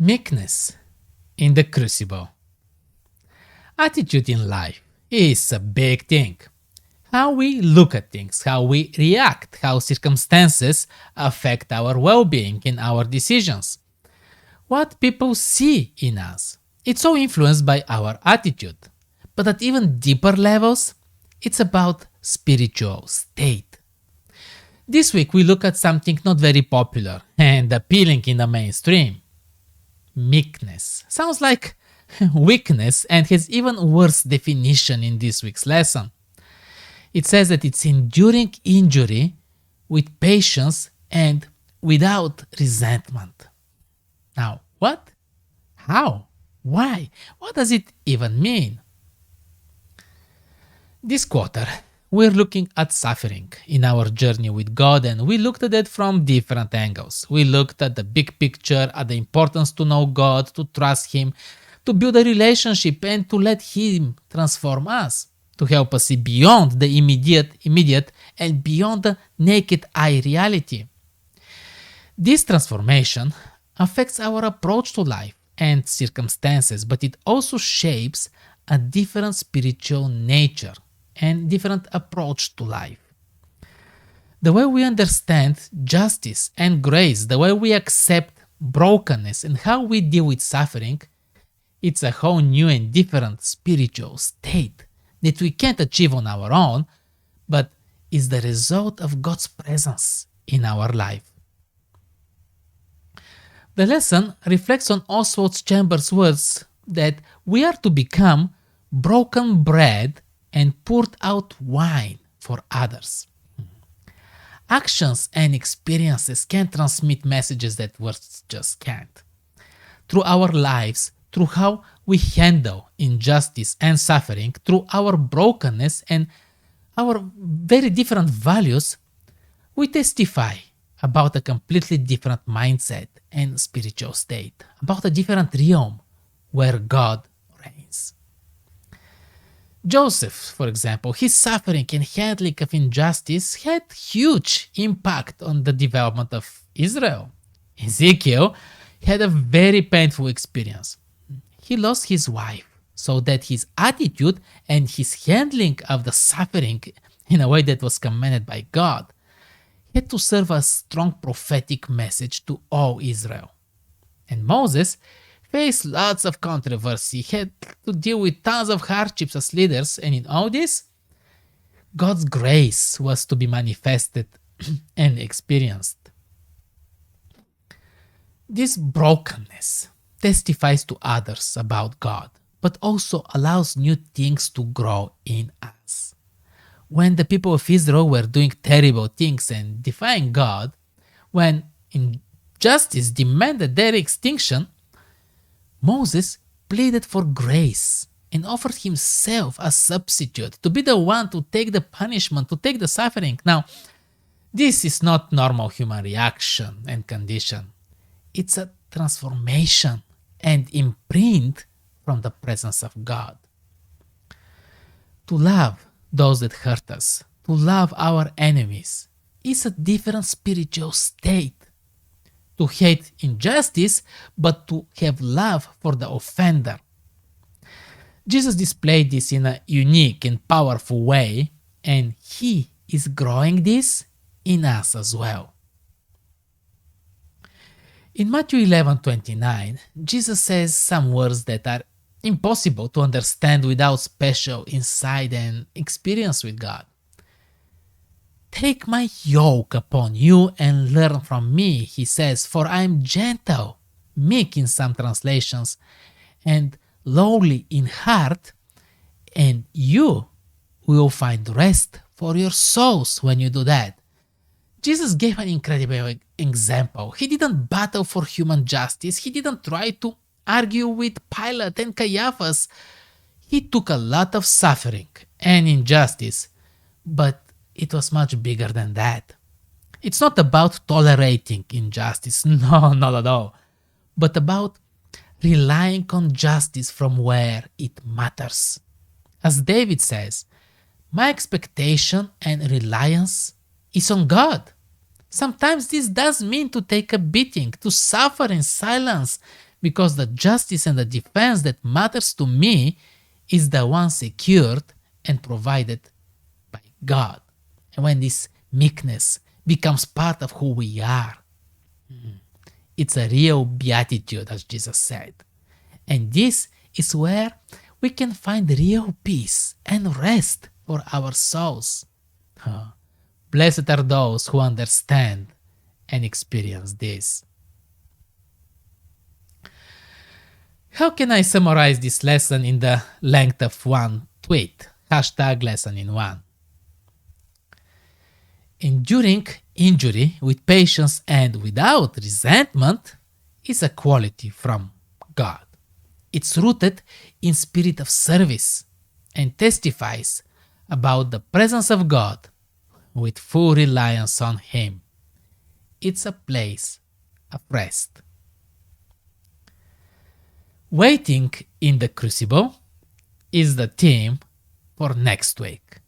Meekness in the crucible. Attitude in life is a big thing. How we look at things, how we react, how circumstances affect our well being and our decisions. What people see in us. It's so influenced by our attitude. But at even deeper levels, it's about spiritual state. This week we look at something not very popular and appealing in the mainstream. Meekness. Sounds like weakness and has even worse definition in this week's lesson. It says that it's enduring injury with patience and without resentment. Now, what? How? Why? What does it even mean? This quarter, we're looking at suffering in our journey with God, and we looked at it from different angles. We looked at the big picture, at the importance to know God, to trust Him, to build a relationship, and to let Him transform us, to help us see beyond the immediate and beyond the naked eye reality. This transformation affects our approach to life and circumstances, but it also shapes a different spiritual nature and different approach to life. The way we understand justice and grace, the way we accept brokenness and how we deal with suffering, it's a whole new and different spiritual state that we can't achieve on our own, but is the result of God's presence in our life. The lesson reflects on Oswald Chambers' words that we are to become broken bread and poured out wine for others. Actions and experiences can transmit messages that words just can't. Through our lives, through how we handle injustice and suffering, through our brokenness and our very different values, we testify about a completely different mindset and spiritual state, about a different realm where God reigns. Joseph, for example, his suffering and handling of injustice had huge impact on the development of Israel. Ezekiel had a very painful experience. He lost his wife, so that his attitude and his handling of the suffering in a way that was commanded by God had to serve as a strong prophetic message to all Israel. And Moses faced lots of controversy, had to deal with tons of hardships as leaders, and in all this, God's grace was to be manifested and experienced. This brokenness testifies to others about God, but also allows new things to grow in us. When the people of Israel were doing terrible things and defying God, when injustice demanded their extinction, Moses pleaded for grace and offered himself as substitute to be the one to take the punishment, to take the suffering. Now, this is not normal human reaction and condition. It's a transformation and imprint from the presence of God. To love those that hurt us, to love our enemies, is a different spiritual state. To hate injustice, but to have love for the offender. Jesus displayed this in a unique and powerful way, and He is growing this in us as well. In Matthew 11:29, Jesus says some words that are impossible to understand without special insight and experience with God. Take my yoke upon you and learn from me, He says, for I am gentle, meek in some translations, and lowly in heart, and you will find rest for your souls when you do that. Jesus gave an incredible example. He didn't battle for human justice. He didn't try to argue with Pilate and Caiaphas. He took a lot of suffering and injustice, but it was much bigger than that. It's not about tolerating injustice, no, not at all, but about relying on justice from where it matters. As David says, my expectation and reliance is on God. Sometimes this does mean to take a beating, to suffer in silence, because the justice and the defense that matters to me is the one secured and provided by God. And when this meekness becomes part of who we are, it's a real beatitude, as Jesus said. And this is where we can find real peace and rest for our souls. Blessed are those who understand and experience this. How can I summarize this lesson in the length of one tweet? #lesson in one. Enduring injury with patience and without resentment is a quality from God. It's rooted in spirit of service and testifies about the presence of God with full reliance on Him. It's a place of rest. Waiting in the crucible is the theme for next week.